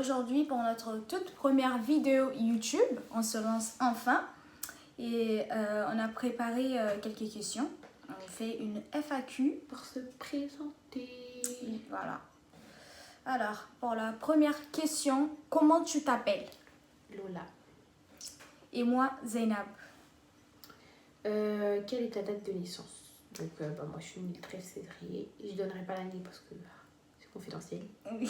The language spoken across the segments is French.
aujourd'hui pour notre toute première vidéo YouTube. On se lance enfin et on a préparé quelques questions. On fait une FAQ Pour se présenter. Voilà. Alors, pour la première question, comment tu t'appelles? Lola. Et moi, Zainab. Quelle est ta date de naissance? Donc, moi je suis née le 13 février. Je donnerai pas l'année parce que c'est confidentiel. Oui.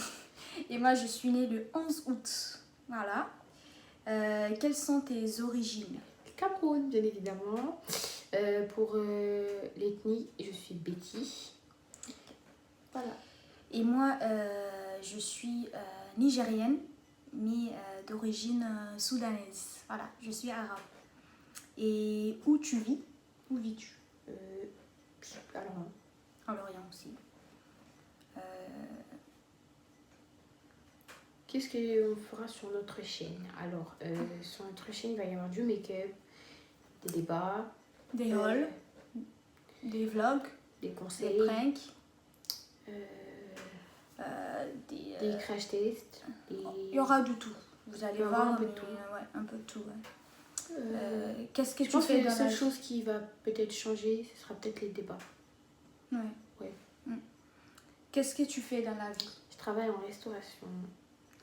Et moi, je suis née le 11 août. Voilà. Quelles sont tes origines? Cameroun, bien évidemment. Pour l'ethnie, je suis Betty. Voilà. Et moi, je suis nigérienne, mais d'origine soudanaise. Voilà, je suis arabe. Et où tu vis? Où vis-tu? Alors, À Lorient aussi. qu'est-ce qu'on fera sur notre chaîne? Alors, sur notre chaîne, il va y avoir du make-up, des débats, Des hauls, des vlogs, des des conseils, pranks, des crash tests. Il y aura du tout. Vous allez Il va y avoir voir un peu de mais, tout. Ouais, un peu de tout. Ouais. Qu'est-ce que Je tu pense que fais la dans seule la chose qui va peut-être changer, ce sera peut-être les débats. Ouais. Ouais. Qu'est-ce que tu fais dans la vie? Je travaille en restauration.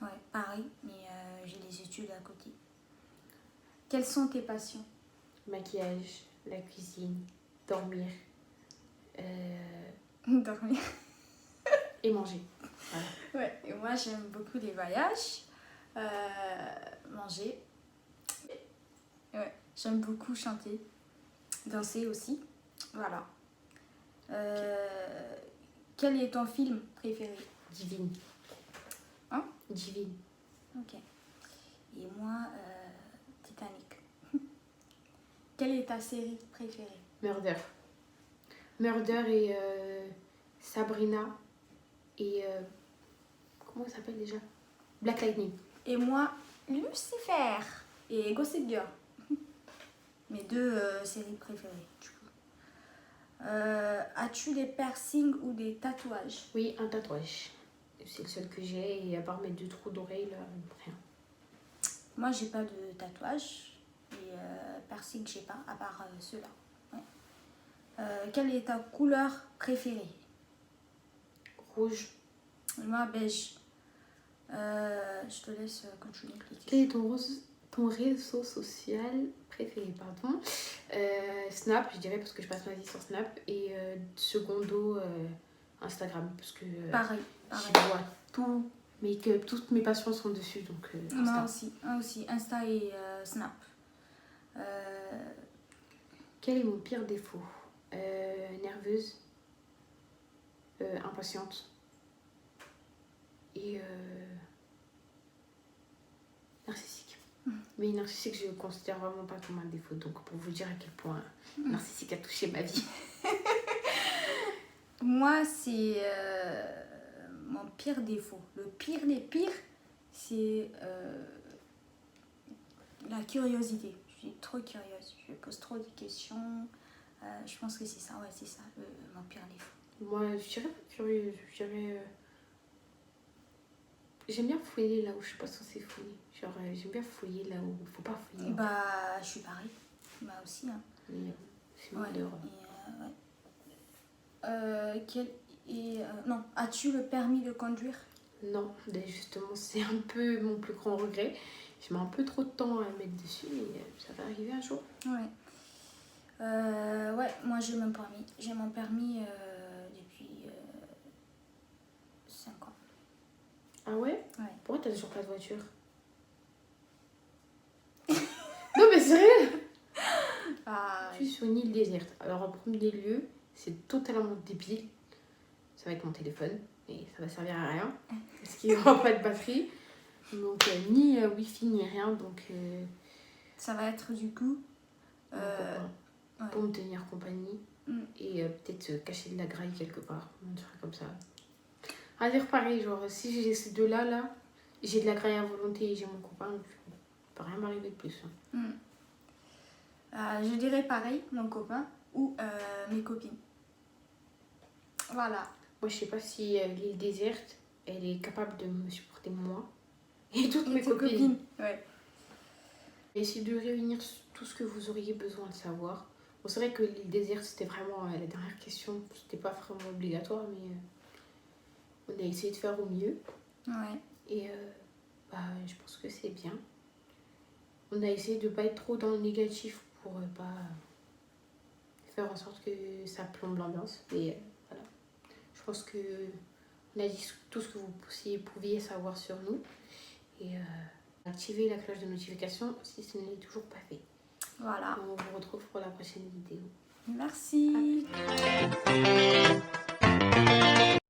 Ouais, pareil, mais j'ai des études à côté. Quelles sont tes passions? Maquillage, la cuisine, dormir Dormir. et manger. Voilà. Ouais, et moi j'aime beaucoup les voyages, manger. Ouais, j'aime beaucoup chanter, danser aussi. Voilà. Quel est ton film préféré? Divine. Hein? Divine. Ok. Et moi, Titanic. Quelle est ta série préférée? Murder. Murder et Sabrina et comment elle s'appelle déjà? Black Lightning. Et moi, Lucifer et Gossip Girl. Mes deux séries préférées, du coup. As-tu des piercings ou des tatouages? Oui, un tatouage. C'est le seul que j'ai et à part mes 2 trous d'oreilles, là, rien. Moi, j'ai pas de tatouage. Et piercing, je sais pas, à part ceux-là. Ouais. Quelle est ta couleur préférée? Rouge. Moi, beige. Je te laisse continuer. Quel est ton réseau social préféré, pardon? Snap, je dirais, parce que je passe ma vie sur Snap. Et secondo, Instagram, parce que Pareil. je vois tout, make-up, toutes mes passions sont dessus, donc Insta. Moi aussi. Insta et Snap. Quel est mon pire défaut? Nerveuse, impatiente et narcissique. Mais narcissique, je ne considère vraiment pas comme un défaut. Donc, pour vous dire à quel point narcissique a touché ma vie. Moi, c'est mon pire défaut. Le pire des pires, c'est la curiosité. Je suis trop curieuse. Je pose trop de questions. Je pense que c'est ça, mon pire défaut. Moi, je dirais pas curieuse. Je dirais... J'aime bien fouiller là où je suis pas censée fouiller. Genre, j'aime bien fouiller là où il faut pas fouiller. Bah, je suis pareil. Bah aussi. Hein. Mais c'est mieux Ouais. dehors. Non, as-tu le permis de conduire? Non, justement, c'est un peu mon plus grand regret. Je mets un peu trop de temps à mettre dessus, mais ça va arriver un jour. Ouais. Ouais, moi j'ai mon permis. J'ai mon permis depuis 5 ans. Ah ouais? Ouais. Pourquoi t'as toujours pas de voiture? Non mais sérieux? Ah, Je suis sur une île déserte. Alors en premier lieu, c'est totalement débile. Ça va être mon téléphone et ça va servir à rien. Parce qu'il n'y aura pas de batterie. Donc ni wifi ni rien. Donc ça va être du coup pour me tenir compagnie. Et peut-être cacher de la graille quelque part. Un truc comme ça. À dire pareil, genre si j'ai ces deux-là, là, j'ai de la graille à volonté et j'ai mon copain, il peut rien m'arriver de plus. Je dirais pareil, mon copain ou mes copines. Voilà. Moi, je sais pas si l'île déserte, elle est capable de me supporter moi. et toutes mes tes copines. Ouais. Essayez de réunir tout ce que vous auriez besoin de savoir. Bon, c'est vrai que l'île déserte, c'était vraiment la dernière question. C'était pas vraiment obligatoire, mais on a essayé de faire au mieux. Ouais. Et je pense que c'est bien. On a essayé de pas être trop dans le négatif pour pas faire en sorte que ça plombe l'ambiance. Mais voilà. Je pense que on a dit tout ce que vous pouviez savoir sur nous. Et activez la cloche de notification si ce n'est toujours pas fait. Voilà. On vous retrouve pour la prochaine vidéo. Merci.